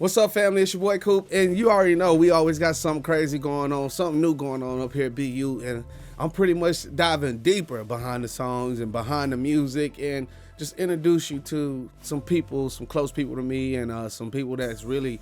What's up, family? It's your boy Coop, and you already know we always got something crazy going on, something new going on up here at BU, and I'm pretty much diving deeper behind the songs and behind the music, and just introduce you to some people, some close people to me, and some people that's really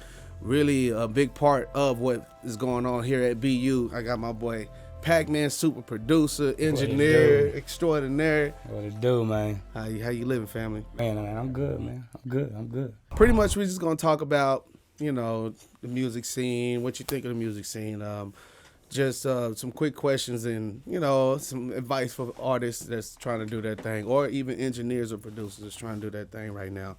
a big part of what is going on here at BU. I got my boy Pacman, super producer, engineer, extraordinaire. What it do, man? How you living, family? Man, I'm good, man. I'm good. Pretty much, we're just gonna talk about, you know, the music scene, what you think of the music scene, just some quick questions and, you know, some advice for artists that's trying to do their thing, or even engineers or producers that's trying to do their thing right now.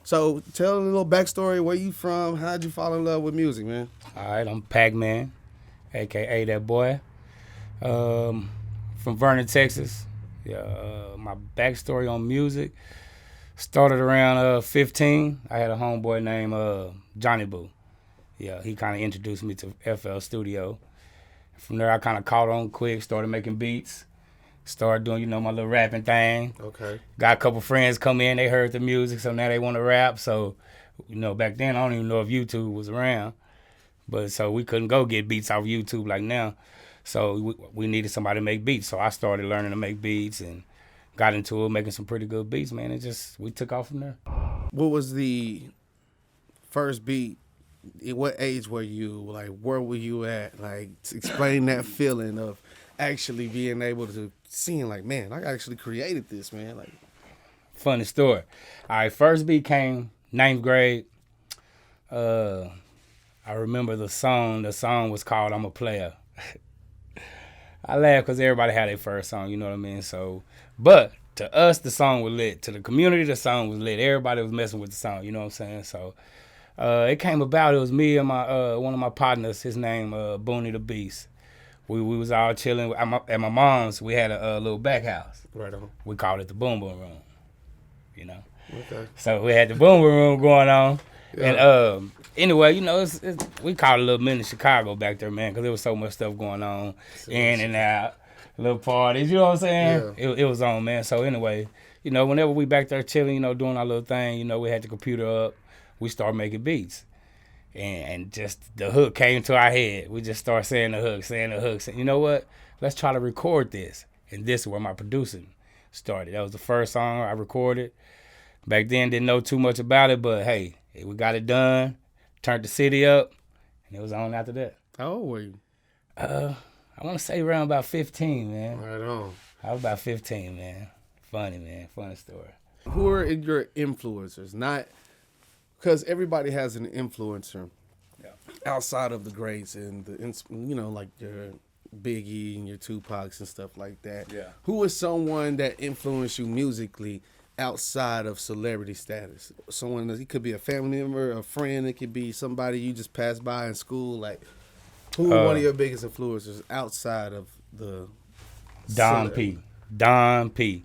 So tell a little backstory. Where you from? How'd you fall in love with music, man? All right, I'm Pacman, a.k.a. that boy, from Vernon, Texas. Yeah, my backstory on music started around 15. I had a homeboy named Johnny Boo. Yeah, he kind of introduced me to FL Studio. From there, I kind of caught on quick, started making beats, started doing, you know, my little rapping thing. Okay. Got a couple friends come in, they heard the music, so now they want to rap. So, you know, back then, I don't even know if YouTube was around. But so we couldn't go get beats off YouTube like now. So we needed somebody to make beats. So I started learning to make beats and got into it, making some pretty good beats, man. We took off from there. What was the first beat? At what age were you? Like, where were you at? Like, explain that feeling of actually being able to seeing like, man, I actually created this, man. Like, funny story. All right, first beat came 9th grade. I remember the song. The song was called "I'm a Player." I laugh because everybody had their first song, you know what I mean? So, but to us, the song was lit. To the community, the song was lit. Everybody was messing with the song, you know what I'm saying? So, it came about. It was me and my one of my partners. His name Booney the Beast. We was all chilling at my mom's. We had a little back house. Right on. We called it the Boom Boom Room. You know. Okay. So we had the Boom Boom Room going on, Yeah. and anyway, you know, we called it a little mini Chicago back there, man, because there was so much stuff going on, in and out, little parties. You know what I'm saying? Yeah. It was on, man. So anyway, you know, whenever we back there chilling, you know, doing our little thing, you know, we had the computer up. We started making beats. And just the hook came to our head. We just started saying the hook. Saying, you know what? Let's try to record this. And this is where my producing started. That was the first song I recorded. Back then, didn't know too much about it, but hey, we got it done, turned the city up, and it was on after that. How old were you? I want to say around about 15, man. Right on. I was about 15, man. Funny, man. Funny story. Who are your influencers? Not because everybody has an influencer outside of the greats and you know, like your Biggie and your Tupacs and stuff like that. Yeah. Who is someone that influenced you musically outside of celebrity status? Someone that, it could be a family member, a friend. It could be somebody you just passed by in school. Like, who are one of your biggest influencers outside of the Don P. Don P.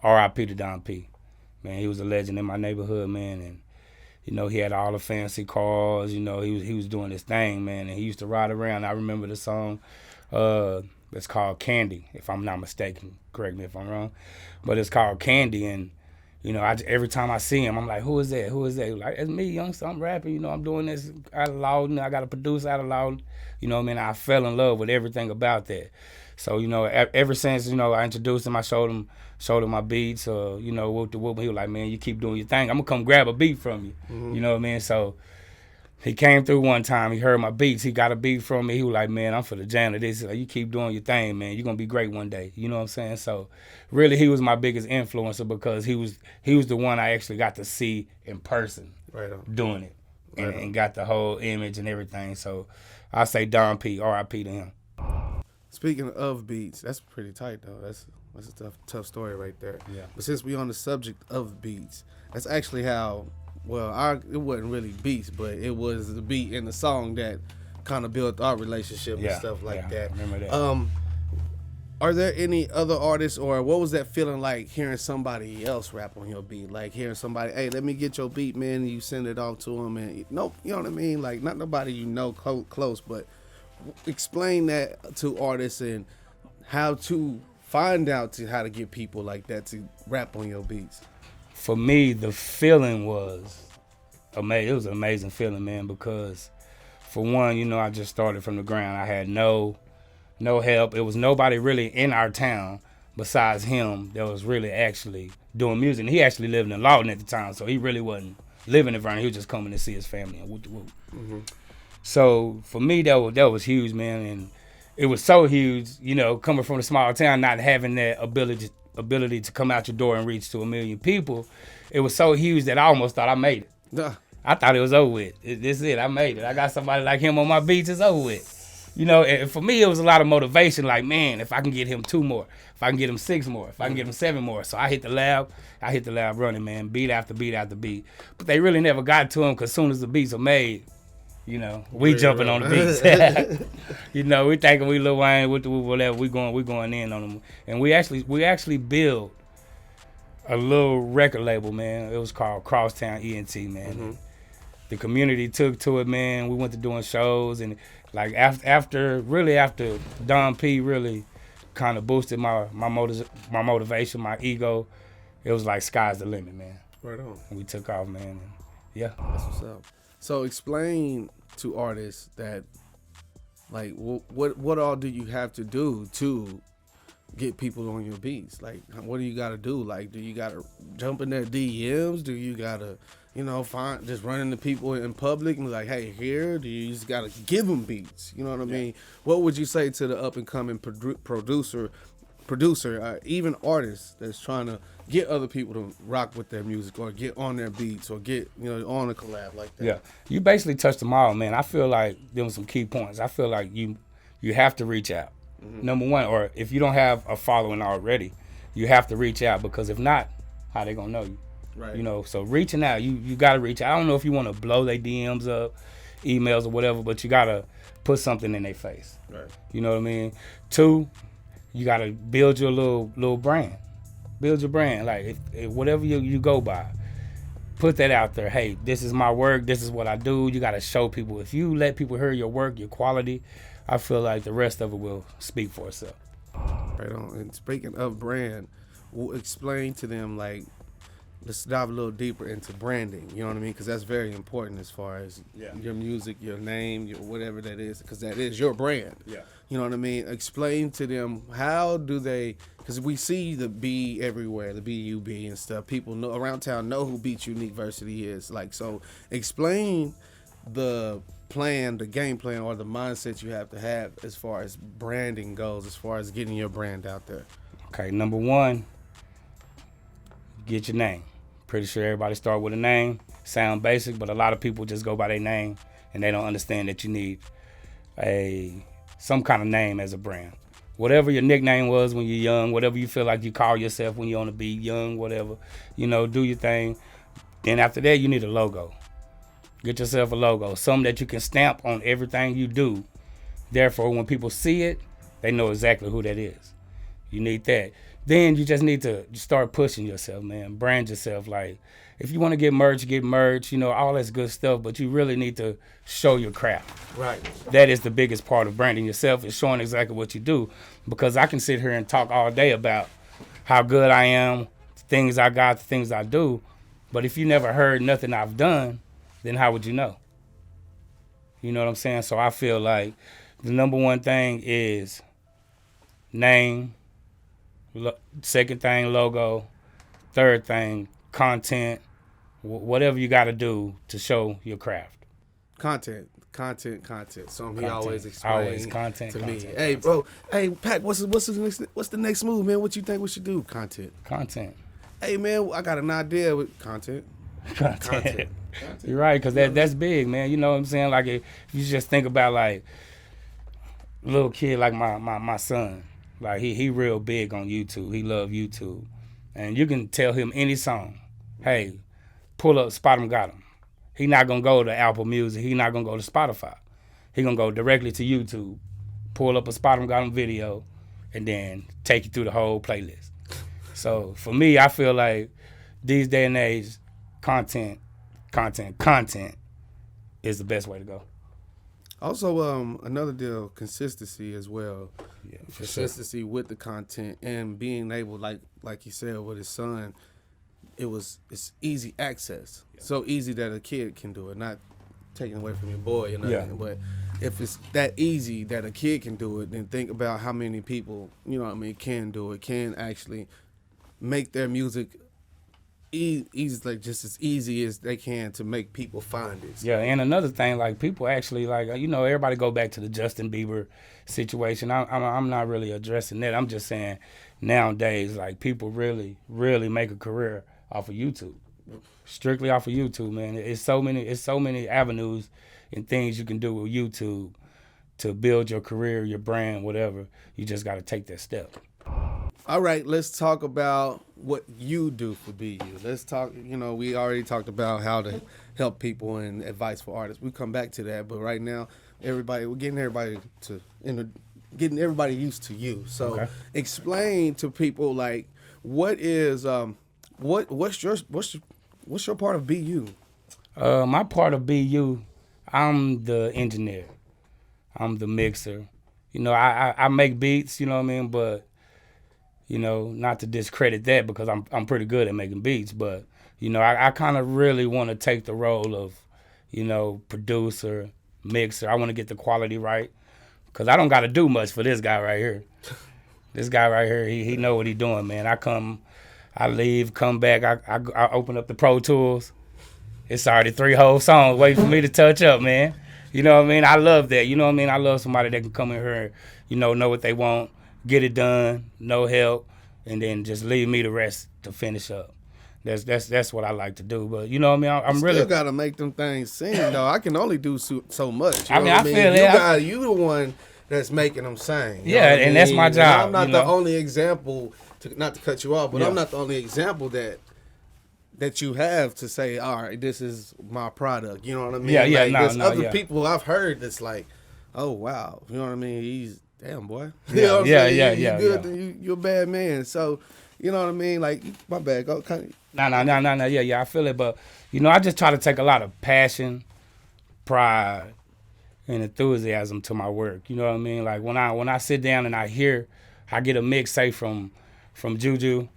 R.I.P. to Don P. Man, he was a legend in my neighborhood, man, and you know, he had all the fancy cars. You know, he was doing his thing, man, and he used to ride around. I remember the song. It's called Candy, if I'm not mistaken. Correct me if I'm wrong, but it's called Candy, and you know, every time I see him, I'm like, who is that? Who is that? He like, it's me, youngster. I'm rapping. You know, I'm doing this out loud, and I got to produce out loud. You know what I mean? I fell in love with everything about that. So, you know, ever since, you know, I introduced him, I showed him my beats, you know, whoop the whoop. He was like, man, you keep doing your thing. I'm going to come grab a beat from you. Mm-hmm. You know what I mean? So he came through one time. He heard my beats. He got a beat from me. He was like, man, I'm for the jam of this. Like, you keep doing your thing, man. You're going to be great one day. You know what I'm saying? So really, he was my biggest influencer because he was the one I actually got to see in person doing it and got the whole image and everything. So I say Don P, R.I.P. to him. Speaking of beats, that's pretty tight though. That's a tough story right there. Yeah. But since we on the subject of beats, that's actually how. Well, it wasn't really beats, but it was the beat in the song that kind of built our relationship and stuff like that. I remember that. Are there any other artists, or what was that feeling like hearing somebody else rap on your beat? Like hearing somebody, hey, let me get your beat, man, and you send it off to them, and nope, you know what I mean? Like not nobody you know close, but explain that to artists and how to find out how to get people like that to rap on your beats. For me, the feeling was amazing. It was an amazing feeling, man, because for one, you know, I just started from the ground. I had no help. It was nobody really in our town besides him that was really actually doing music. And he actually lived in Lawton at the time, so he really wasn't living in Vernon. He was just coming to see his family and whoop. Mm-hmm. So for me, that was huge, man. And it was so huge, you know, coming from a small town, not having that ability to come out your door and reach to 1 million people. It was so huge that I almost thought I made it. Nah. I thought it was over with. This is it. I made it. I got somebody like him on my beats. It's over with. You know, and for me, it was a lot of motivation. Like, man, if I can get him 2 more, if I can get him 6 more, if I can get him 7 more. So I hit the lab running, man, beat after beat after beat. But they really never got to him because as soon as the beats are made, you know, we jumping on the beats. You know, we thinking we Lil Wayne with the whatever. We going in on them. And we actually built a little record label, man. It was called Crosstown ENT, man. Mm-hmm. The community took to it, man. We went to doing shows, and like after Don P really kind of boosted my motivation, my ego, it was like sky's the limit, man. Right on. And we took off, man. And yeah, that's what's up. So explain to artists that, like, what all do you have to do to get people on your beats? Like, what do you got to do? Like, do you got to jump in their DMs? Do you got to, you know, just run into people in public and be like, hey, here? Do you just got to give them beats? You know what I mean? What would you say to the up-and-coming producer, even artists that's trying to get other people to rock with their music or get on their beats or get, you know, on a collab like that? Yeah, you basically touched them all, man. I feel like there was some key points. I feel like you have to reach out. Mm-hmm. Number one, or if you don't have a following already, you have to reach out, because if not, how they gonna know you? Right. You know, so reaching out, you gotta reach out. I don't know if you want to blow their DMs up, emails or whatever, but you gotta put something in their face. Right. You know what I mean? 2, you gotta build your little brand. Build your brand. Like if whatever you go by, put that out there. Hey, this is my work. This is what I do. You gotta show people. If you let people hear your work, your quality, I feel like the rest of it will speak for itself. Right on. And speaking of brand, we'll explain to them, like, let's dive a little deeper into branding. You know what I mean? Because that's very important as far as your music, your name, your whatever that is, because that is your brand. Yeah. You know what I mean? Explain to them, how do they, because we see the B everywhere, the B-U-B and stuff. People know around town know who Beats Uniqueversity is. Like, so explain the plan, the game plan, or the mindset you have to have as far as branding goes, as far as getting your brand out there. Okay, number 1, get your name. Pretty sure everybody start with a name. Sound basic, but a lot of people just go by their name and they don't understand that you need some kind of name as a brand. Whatever your nickname was when you're young, whatever you feel like you call yourself when you're on the beat, young, whatever, you know, do your thing. Then after that, you need a logo. Get yourself a logo, something that you can stamp on everything you do. Therefore, when people see it, they know exactly who that is. You need that. Then you just need to start pushing yourself, man. Brand yourself. Like, if you want to get merch, you know, all that's good stuff, but you really need to show your craft. Right. That is the biggest part of branding yourself, is showing exactly what you do. Because I can sit here and talk all day about how good I am, things I got, the things I do, but if you never heard nothing I've done, then how would you know? You know what I'm saying? So I feel like the number 1 thing is name, second thing, logo, third thing, content, whatever you got to do to show your craft. Content. Something he always explains. Always content to content, me. Hey, bro. Hey, Pat. What's the next move, man? What you think we should do? Content. Hey, man. I got an idea with content. Content. You're right, because that's big, man. You know what I'm saying? Like, if you just think about, like, little kid like my son. Like, he real big on YouTube. He love YouTube. And you can tell him any song. Hey, pull up Spot 'em Got 'em. He not going to go to Apple Music. He not going to go to Spotify. He going to go directly to YouTube, pull up a Spot 'em Got 'em video, and then take you through the whole playlist. So, for me, I feel like these day and age, content is the best way to go. Also, another deal, consistency as well. Yeah, consistency with the content and being able, like you said, with his son, it's easy access. So easy that a kid can do it, not taking away from your boy, you know. Yeah. But if it's that easy that a kid can do it, then think about how many people, you know what I mean, can do it, can actually make their music easy, like just as easy as they can to make people find it. Yeah, and another thing, like people actually like, you know, everybody go back to the Justin Bieber situation. I'm not really addressing that. I'm just saying nowadays, like people really make a career off of YouTube, strictly off of YouTube, man. It's so many avenues and things you can do with YouTube to build your career, your brand, whatever. You just got to take that step. All right, let's talk about what you do for BU. Let's talk, you know, we already talked about how to help people and advice for artists. We come back to that, but right now, we're getting everybody used to you. So explain to people, like, what is, what's your part of BU? My part of BU, I'm the engineer. I'm the mixer. You know, I make beats, you know what I mean, but you know, not to discredit that because I'm pretty good at making beats, but you know, I kind of really want to take the role of, you know, producer, mixer. I want to get the quality right because I don't got to do much for this guy right here. This guy right here, he know what he doing, man. I leave, come back, I open up the Pro Tools. It's already 3 whole songs waiting for me to touch up, man. You know what I mean? I love that. You know what I mean? I love somebody that can come in here and, you know what they want, get it done, no help, and then just leave me the rest to finish up. That's what I like to do. But you know what I mean? I'm you really still gotta make them things sing though. I can only do so much. You I mean, know what I feel that. You the one that's making them sing. Yeah, and that's my job. I'm not the only example. Not to cut you off, but I'm not the only example that you have to say, all right, this is my product. You know what I mean? Yeah, like, no, there's no, other yeah. people I've heard that's like, oh wow, you know what I mean? He's damn boy. Yeah, you know what I'm saying? yeah, You good? You're a bad man. So you know what I mean? Like my bad. Go kind of. No. Yeah, I feel it, but you know, I just try to take a lot of passion, pride, and enthusiasm to my work. You know what I mean? Like when I sit down and I get a mix, say from Juju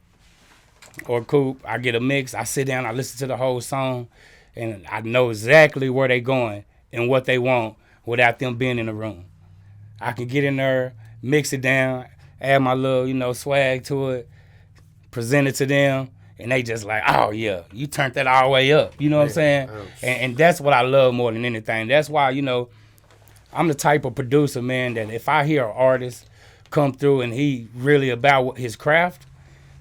or Coop, I get a mix, I sit down, I listen to the whole song, and I know exactly where they going and what they want without them being in the room. I can get in there, mix it down, add my little, you know, swag to it, present it to them, and they just like, oh yeah, you turned that all the way up. You know what I'm saying? And that's what I love more than anything. That's why, you know, I'm the type of producer, man, that if I hear an artist come through and he really about his craft,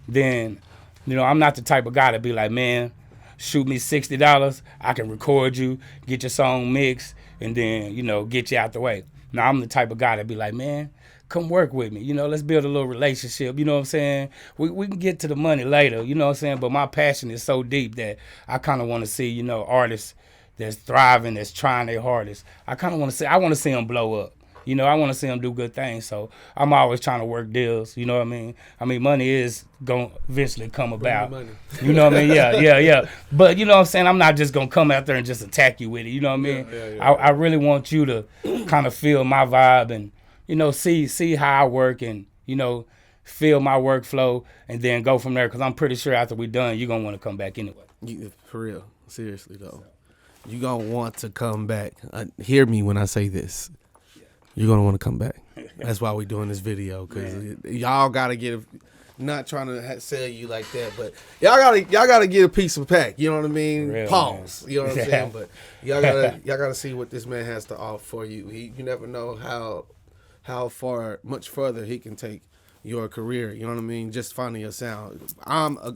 then, you know, I'm not the type of guy to be like, man, shoot me $60, I can record you, get your song mixed, and then, you know, get you out the way. Now, I'm the type of guy that be like, man, come work with me. You know, let's build a little relationship. You know what I'm saying? We can get to the money later, you know what I'm saying? But my passion is so deep that I kind of want to see, you know, artists that's thriving, that's trying their hardest. I want to see them blow up. You know, I want to see them do good things. So I'm always trying to work deals. You know what I mean? I mean, money is going to eventually come about. You know what I mean? Yeah. But you know what I'm saying? I'm not just going to come out there and just attack you with it. You know what I mean? Yeah. I really want you to kind of feel my vibe and, you know, see how I work and, you know, feel my workflow and then go from there. Because I'm pretty sure after we're done, you're going to want to come back anyway. For real. Seriously, though. You're going to want to come back. Hear me when I say this. You're going to want to come back. That's why we're doing this video, because y'all got to get not trying to sell you like that, but y'all gotta get a piece of pack. You know what I mean? Real, pause. Man. You know what I'm saying? But y'all gotta see what this man has to offer for you. You never know how much further he can take your career. You know what I mean? Just finding your sound.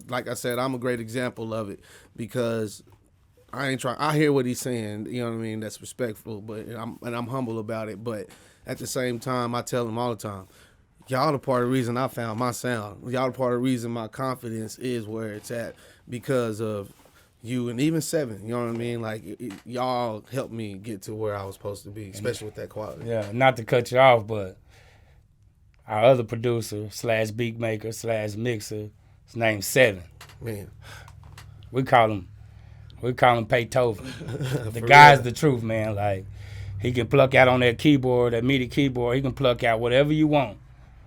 Like I said, I'm a great example of it, because I ain't trying. I hear what he's saying. You know what I mean? That's respectful, but I'm humble about it. But at the same time, I tell him all the time, y'all the part of the reason I found my sound. Y'all the part of the reason my confidence is where it's at, because of you and even Seven. You know what I mean? Like y'all helped me get to where I was supposed to be, especially with that quality. Yeah, not to cut you off, but our other producer / beat maker / mixer, his name's Seven. Man, we call him Beethoven. The guy's the truth, man. Like, he can pluck out on that keyboard, that MIDI keyboard. He can pluck out whatever you want,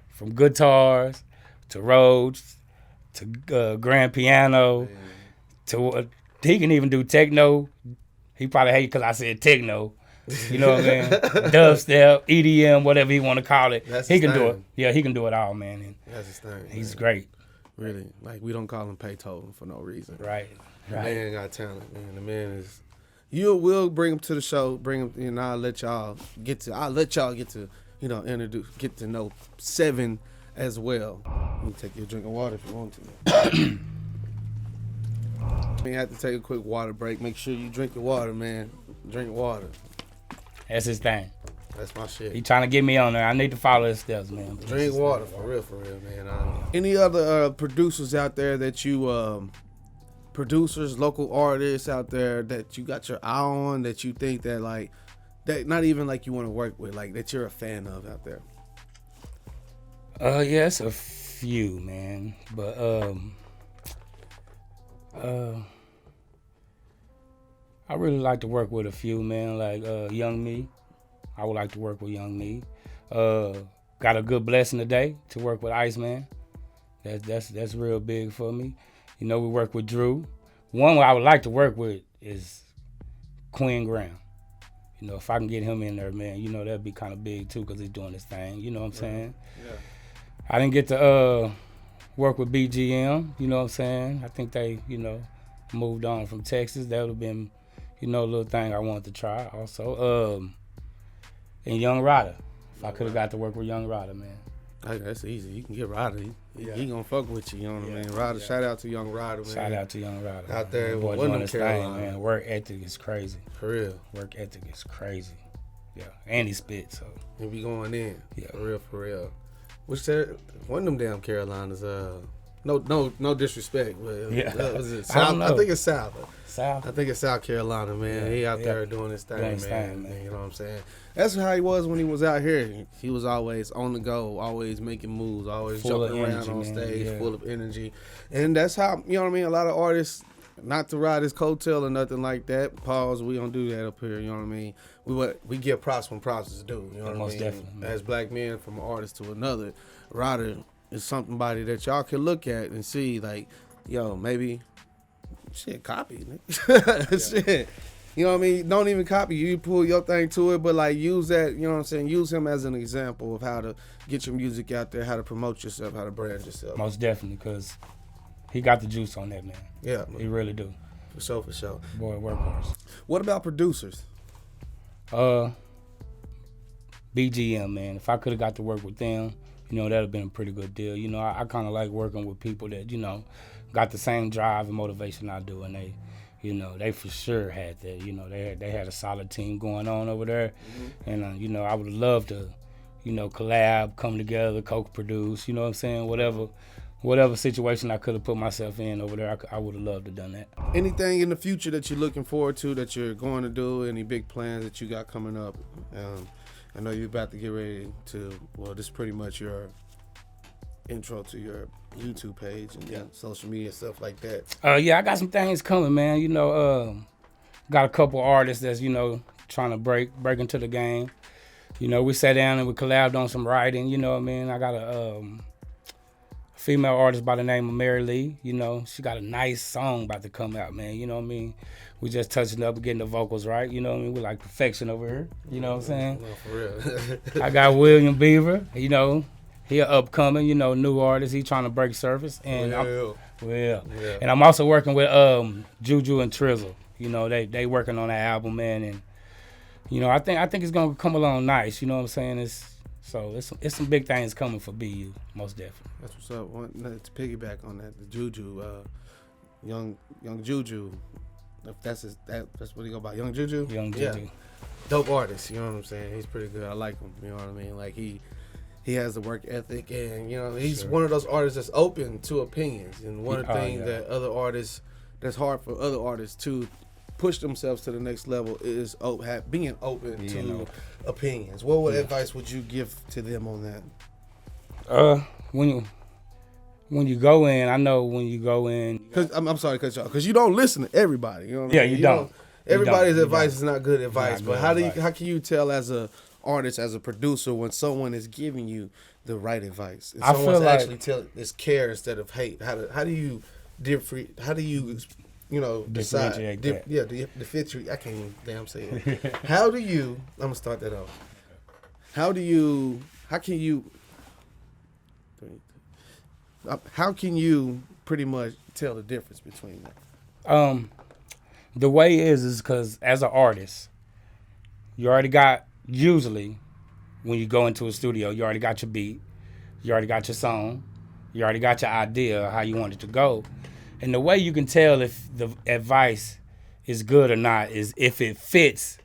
from guitars to Rhodes to grand piano. to he can even do techno. He probably hate because I said techno. You know what I mean? Dubstep, EDM, whatever he want to call it. That's he his can do thing. it. Yeah, he can do it all, man. And That's his thing. he's man. great. Really, like we don't call him Beethoven for no reason. Right. The Right. man got talent, man. The man is. You will bring him to the show. Bring him, and I'll let y'all get to, get to know Seven as well. You can take your drink of water if you want to. You have to take a quick water break. Make sure you drink your water, man. Drink water. That's his thing. That's my shit. He trying to get me on there. I need to follow his steps, man. Drink water for real, man. Any other producers out there that you, producers, local artists out there that you got your eye on, that you think that like, that not even like you want to work with, like that you're a fan of out there? Yeah, it's a few, man. But I really like to work with a few, man. Like Young Me. I would like to work with Young Me. Got a good blessing today to work with Iceman. That's real big for me. You know, we work with Drew. One I would like to work with is Quinn Graham. You know, if I can get him in there, man, you know, that'd be kind of big too because he's doing his thing. You know what I'm saying? Yeah. I didn't get to work with BGM. You know what I'm saying? I think they, you know, moved on from Texas. That would have been, you know, a little thing I wanted to try also. And Young Ryder. If I could have got to work with Young Ryder, man. That's easy. You can get Ryder. He gonna fuck with you know what I mean? Ryder, shout out to Young Ryder, man. Shout out to Young Ryder. Out there boy with doing Windham, his thing, Carolina. man. Work ethic is crazy. For real. Work ethic is crazy. Yeah. And he spit, so. He be going in. Yeah. For real. Which there, one of them damn Carolinas, no disrespect, but was it South? I think it's South. South? I think it's South Carolina, man. He out there doing his thing, man. You know what I'm saying? That's how he was when he was out here. He was always on the go, always making moves, always Full jumping of around energy, on man. stage, Yeah. full of energy. And that's how, you know what I mean? A lot of artists, not to ride his coattail or nothing like that. Pause. We don't do that up here. You know what I mean? We give props when props is due. You know what I mean? Most definitely, man. As black men, from an artist to another, Ryder is somebody that y'all can look at and see, like, yo, maybe shit, copy. Shit. You know what I mean? Don't even copy. You pull your thing to it, but like use that, you know what I'm saying? Use him as an example of how to get your music out there, how to promote yourself, how to brand yourself. Most definitely, because he got the juice on that, man. Yeah. He really do. For sure. Boy, workhorse. What about producers? BGM, man. If I could have got to work with them, you know, that would have been a pretty good deal. You know, I kind of like working with people that, you know, got the same drive and motivation I do, and they, you know, they for sure had that. You know, they had a solid team going on over there, and you know, I would love to, you know, collab, come together, co-produce. You know what I'm saying? Whatever situation I could have put myself in over there, I would have loved to have done that. Anything in the future that you're looking forward to, that you're going to do? Any big plans that you got coming up? I know you're about to get ready to. Well, this is pretty much your intro to your YouTube page and social media stuff like that. Yeah, I got some things coming, man. You know, got a couple artists that's, you know, trying to break into the game. You know, we sat down and we collabed on some writing. You know what I mean? I got a female artist by the name of Mary Lee. You know, she got a nice song about to come out, man. You know what I mean? We just touching up and getting the vocals right. You know what I mean? We like perfection over here. You know what I'm saying? No, for real. I got William Beaver. You know, he an upcoming, you know, new artist. He trying to break surface. And and I'm also working with Juju and Trizzle. You know, they working on that album, man. And you know, I think it's gonna come along nice. You know what I'm saying? It's some big things coming for BU, most definitely. That's what's up. To piggyback on that, the Juju, young Juju. If that's what he go by, Young Juju. Young Juju. Yeah. Dope artist. You know what I'm saying? He's pretty good. I like him. You know what I mean? Like he has the work ethic, and you know he's one of those artists that's open to opinions. And one of the things that other artists, that's hard for other artists to push themselves to the next level, is being open to opinions. What advice would you give to them on that? When you go in, I know when you go in. Cause I'm sorry, because you don't listen to everybody. You know what I mean? You don't. Everybody's advice is not good advice. Not But good how can you tell as a artist, as a producer, when someone is giving you the right advice? If someone's actually telling it's care instead of hate. How do you decide. Differentiate. I can't even damn say it. How do you? I'm gonna start that off. How can you pretty much tell the difference between them? The way is because as an artist, you already got, usually when you go into a studio, you already got your beat, you already got your song, you already got your idea of how you want it to go. And the way you can tell if the advice is good or not is if it fits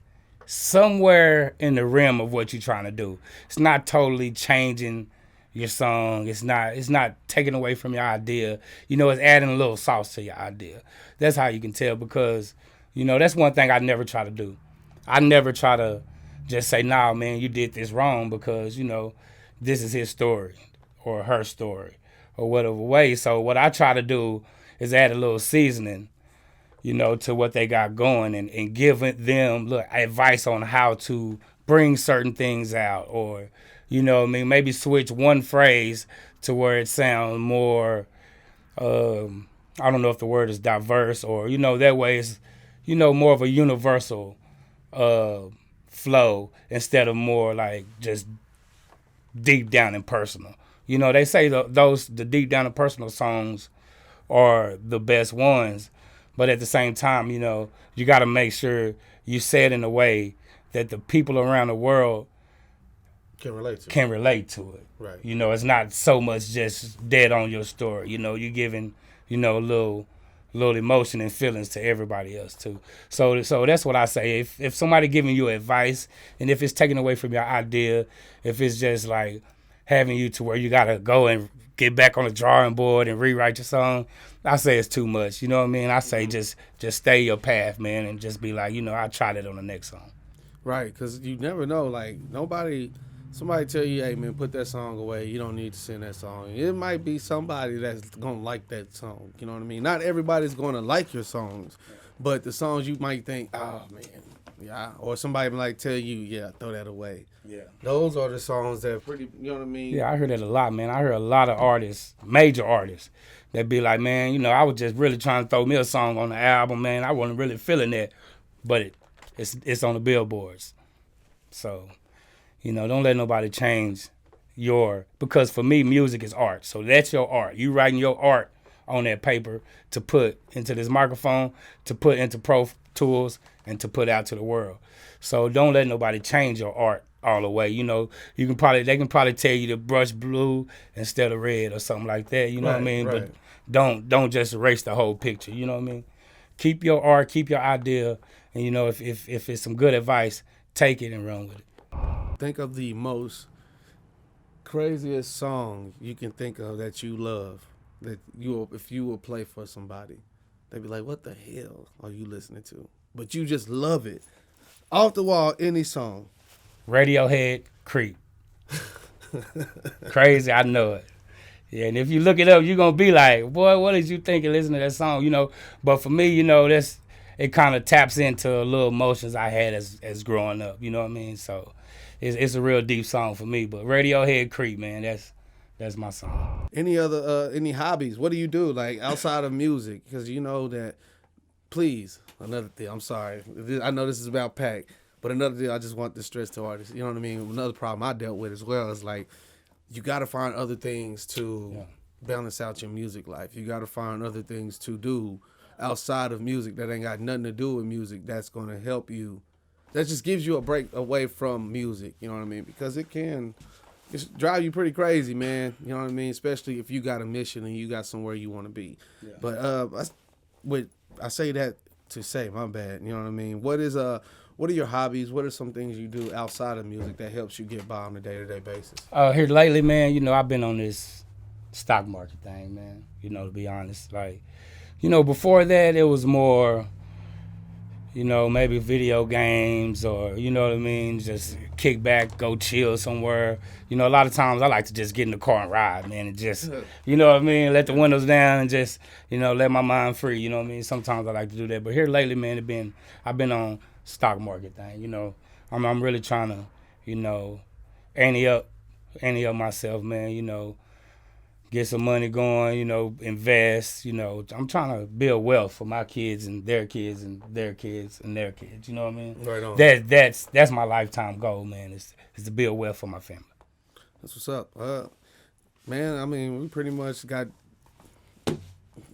somewhere in the rim of what you're trying to do. It's not totally changing your song. It's not taking away from your idea. It's adding a little sauce to your idea. That's how you can tell, because, that's one thing I never try to do. I never try to just say, nah, man, you did this wrong because, this is his story or her story or whatever way. So what I try to do is add a little seasoning, to what they got going and give them advice on how to bring certain things out, or, maybe switch one phrase to where it sounds more, I don't know if the word is diverse, or, that way it's, more of a universal flow instead of more like just deep down and personal. They say the deep down and personal songs are the best ones, but at the same time, you got to make sure you say it in a way that the people around the world can relate to it. Right. It's not so much just dead on your story. You're giving, a little emotion and feelings to everybody else too. So that's what I say. If somebody giving you advice, and if it's taken away from your idea, if it's just like having you to where you gotta go and get back on the drawing board and rewrite your song, I say it's too much. You know what I mean? I say just stay your path, man, and just be like, I'll try that on the next song. Right, because you never know. Like, somebody tell you, hey, man, put that song away. You don't need to sing that song. It might be somebody that's going to like that song. You know what I mean? Not everybody's going to like your songs, but the songs you might think, oh, man, yeah. Or somebody might tell you, yeah, throw that away. Yeah. Those are the songs that pretty, you know what I mean? Yeah, I heard that a lot, man. I heard a lot of artists, major artists, that be like, man, I was just really trying to throw me a song on the album, man. I wasn't really feeling that, but it's on the billboards. So, don't let nobody change because for me, music is art. So that's your art. You writing your art on that paper to put into this microphone, to put into Pro Tools, and to put out to the world. So don't let nobody change your art all the way. They can probably tell you to brush blue instead of red or something like that. You know what I mean? Right. But don't just erase the whole picture. You know what I mean? Keep your art, keep your idea, and if it's some good advice, take it and run with it. Think of the most craziest song you can think of that you love, that if you will play for somebody, they'd be like, what the hell are you listening to? But you just love it. Off the wall, any song. Radiohead, Creep. Crazy, I know it. Yeah, and if you look it up, you're going to be like, boy, what did you think of listening to that song? But for me, it kind of taps into a little emotions I had as growing up. You know what I mean? So it's a real deep song for me. But Radiohead, Creep, man, that's my song. Any hobbies? What do you do, like, outside of music? Because that, please, another thing, I'm sorry. I know this is about Pac, but another thing I just want to stress to artists, you know what I mean? Another problem I dealt with as well is, like, you got to find other things to balance out your music life. You got to find other things to do outside of music that ain't got nothing to do with music that's going to help you. That just gives you a break away from music, you know what I mean? Because it can drive you pretty crazy, man. You know what I mean? Especially if you got a mission and you got somewhere you want to be. Yeah. But I say that to say, my bad, you know what I mean? What are your hobbies? What are some things you do outside of music that helps you get by on a day-to-day basis? Here lately, man, I've been on this stock market thing, man, to be honest. Like, before that, it was more, maybe video games or, you know what I mean, just kick back, go chill somewhere. A lot of times I like to just get in the car and ride, man, and just, you know what I mean, let the windows down and just, let my mind free, you know what I mean? Sometimes I like to do that. But here lately, man, I've been on stock market thing, I'm really trying to, ante up myself, man, get some money going, you know, invest, you know. I'm trying to build wealth for my kids and their kids and their kids and their kids. You know what I mean? Right on. That's my lifetime goal, man. Is to build wealth for my family. That's what's up. Man, I mean, we pretty much got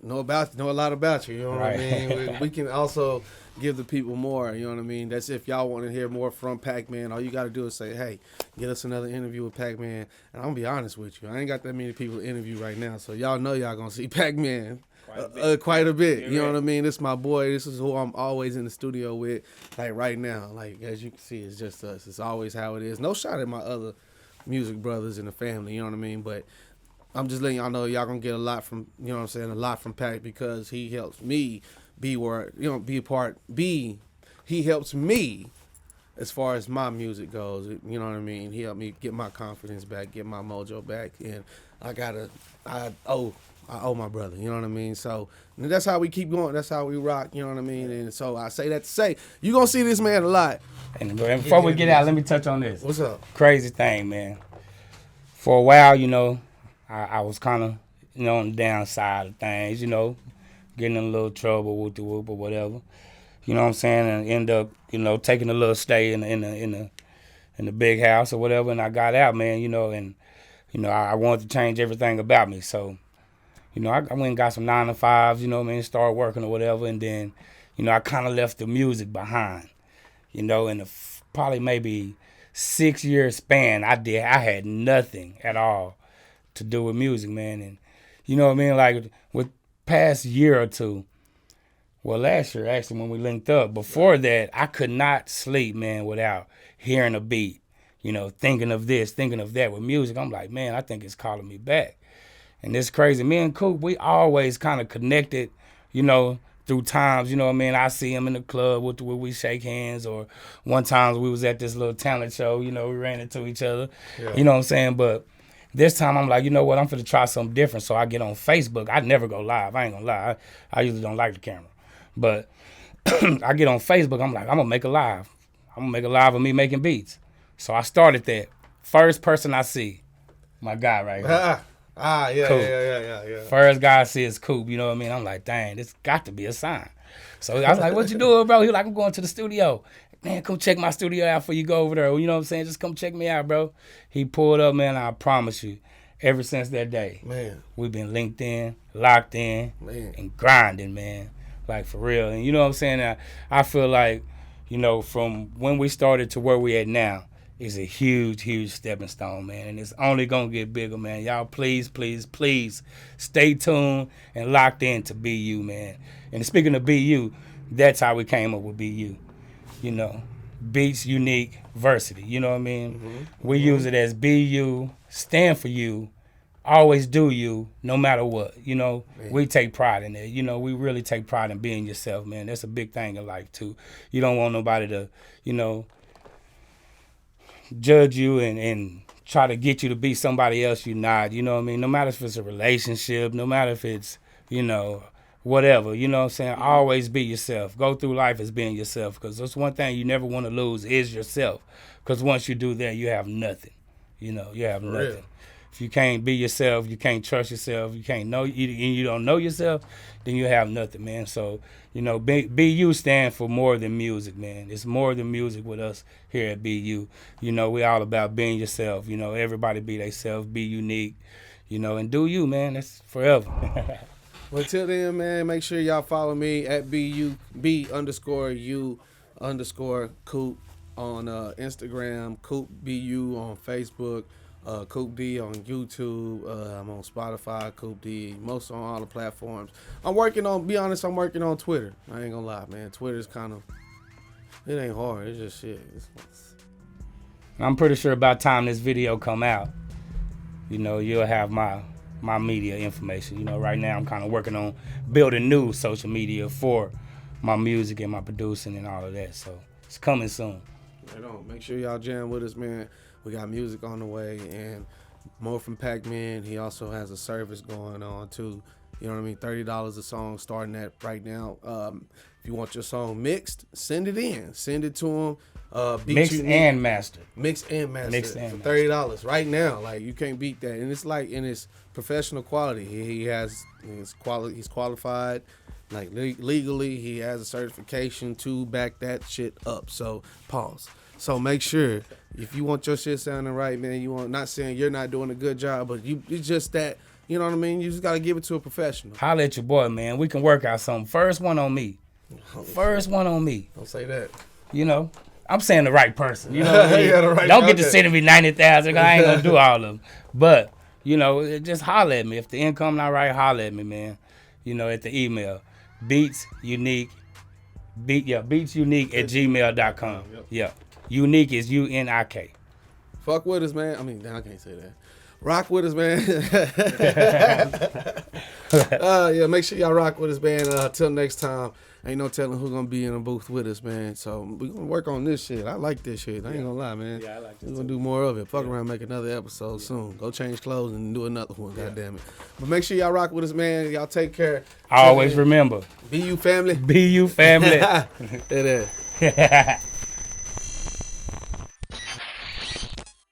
know a lot about you. You know what I mean? We can also give the people more. You know what I mean? That's if y'all want to hear more from Pacman. All you got to do is say, hey, get us another interview with Pacman. And I'm going to be honest with you. I ain't got that many people to interview right now. So y'all know y'all going to see Pacman quite a bit. You know what I mean? This is my boy. This is who I'm always in the studio with. Like right now. Like as you can see, it's just us. It's always how it is. No shot at my other music brothers in the family. You know what I mean? But I'm just letting y'all know y'all going to get a lot from, you know what I'm saying, a lot from Pac because he helps me he helps me as far as my music goes. You know what I mean? He helped me get my confidence back, get my mojo back, and I owe my brother. You know what I mean? So that's how we keep going. That's how we rock. You know what I mean? And so I say that to say you gonna see this man a lot. And before we get out, let me touch on this. What's up? Crazy thing, man. For a while, you know, I was kind of, you know, on the downside of things, you know, getting in a little trouble with the whoop or whatever. You know what I'm saying? And end up, you know, taking a little stay in the big house or whatever. And I got out, man, you know, and, you know, I wanted to change everything about me. So, you know, I went and got some 9 to 5s, you know what I mean, started working or whatever. And then, you know, I kind of left the music behind, you know, in probably maybe 6-year span. I had nothing at all to do with music, man. And, you know what I mean, like with past year or two, well, last year, actually, when we linked up, before that, I could not sleep, man, without hearing a beat, you know, thinking of this, thinking of that. With music, I'm like, man, I think it's calling me back. And it's crazy. Me and Coop, we always kind of connected, you know, through times, you know what I mean? I see him in the club where we shake hands, or one time we was at this little talent show, you know, we ran into each other, you know what I'm saying? But this time I'm like, you know what, I'm finna try something different. So I get on Facebook. I never go live. I ain't gonna lie. I usually don't like the camera. But I get on Facebook. I'm like, I'm gonna make a live. I'm gonna make a live of me making beats. So I started that. First person I see, my guy right here. Yeah. First guy I see is Coop, you know what I mean? I'm like, dang, this got to be a sign. So I was like, what you doing, bro? He was like, I'm going to the studio. Man, come check my studio out before you go over there. You know what I'm saying? Just come check me out, bro. He pulled up, man. I promise you, ever since that day, man, we've been linked in, locked in, and grinding, man. Like, for real. And you know what I'm saying? I feel like, you know, from when we started to where we at now, is a huge, huge stepping stone, man. And it's only going to get bigger, man. Y'all, please, please, please stay tuned and locked in to BU, man. And speaking of BU, that's how we came up with BU. You know, Beats Unique Versity. You know what I mean? Mm-hmm. We use it as BU, stand for you, always do you, no matter what. You know, we take pride in it. You know, we really take pride in being yourself, man. That's a big thing in life, too. You don't want nobody to, you know, judge you and try to get you to be somebody else you're not. You know what I mean? No matter if it's a relationship, no matter if it's, you know, whatever, you know what I'm saying? Always be yourself. Go through life as being yourself, because that's one thing you never want to lose is yourself. Because once you do that, you have nothing. You know, you have nothing. Real. If you can't be yourself, you can't trust yourself, you can't know, you don't know yourself, then you have nothing, man. So, you know, BU stand for more than music, man. It's more than music with us here at BU. You know, we all about being yourself. You know, everybody be themselves, be unique, you know, and do you, man. That's forever. Well, till then, man, make sure y'all follow me at B_U_Coop on Instagram, Coop BU on Facebook, Coop D on YouTube. I'm on Spotify, Coop D, most on all the platforms. I'm working on Twitter. I ain't gonna lie, man. Twitter's kind of, it ain't hard. It's just shit. I'm pretty sure by the time this video come out, you know, you'll have my media information. You know, right now I'm kind of working on building new social media for my music and my producing and all of that. So it's coming soon. Right on. Make sure y'all jam with us, man. We got music on the way and more from Pacman. He also has a service going on too. You know what I mean? $30 a song starting at right now. If you want your song mixed, send it in. Send it to them. Mixed and mastered. Mixed and mastered for $30 right now. Like, you can't beat that. And it's like in his professional quality. He has his quality. He's qualified. Like legally, he has a certification to back that shit up. So pause. So make sure if you want your shit sounding right, man. You want, not saying you're not doing a good job, but it's just that. You know what I mean? You just gotta give it to a professional. Holla at your boy, man. We can work out something. First one on me. First one on me. Don't say that. You know, I'm saying the right person. You know what I mean? Yeah, the right, don't get to sending me 90,000. I ain't gonna do all of them. But you know, just holler at me. If the income not right, holler at me, man. You know, at the email beatsunique @gmail.com. Yep. Unique is UNIK. Fuck with us, man. I mean, I can't say that. Rock with us, man. Yeah, make sure y'all rock with us, man. Till next time. Ain't no telling who's gonna be in the booth with us, man. So we gonna work on this shit. I like this shit. I ain't gonna lie, man. Yeah, I like this. We're gonna do more of it. Fuck around, make another episode soon. Go change clothes and do another one. God damn it. But make sure y'all rock with us, man. Y'all take care. Always remember. Be you family. Be you family. It is.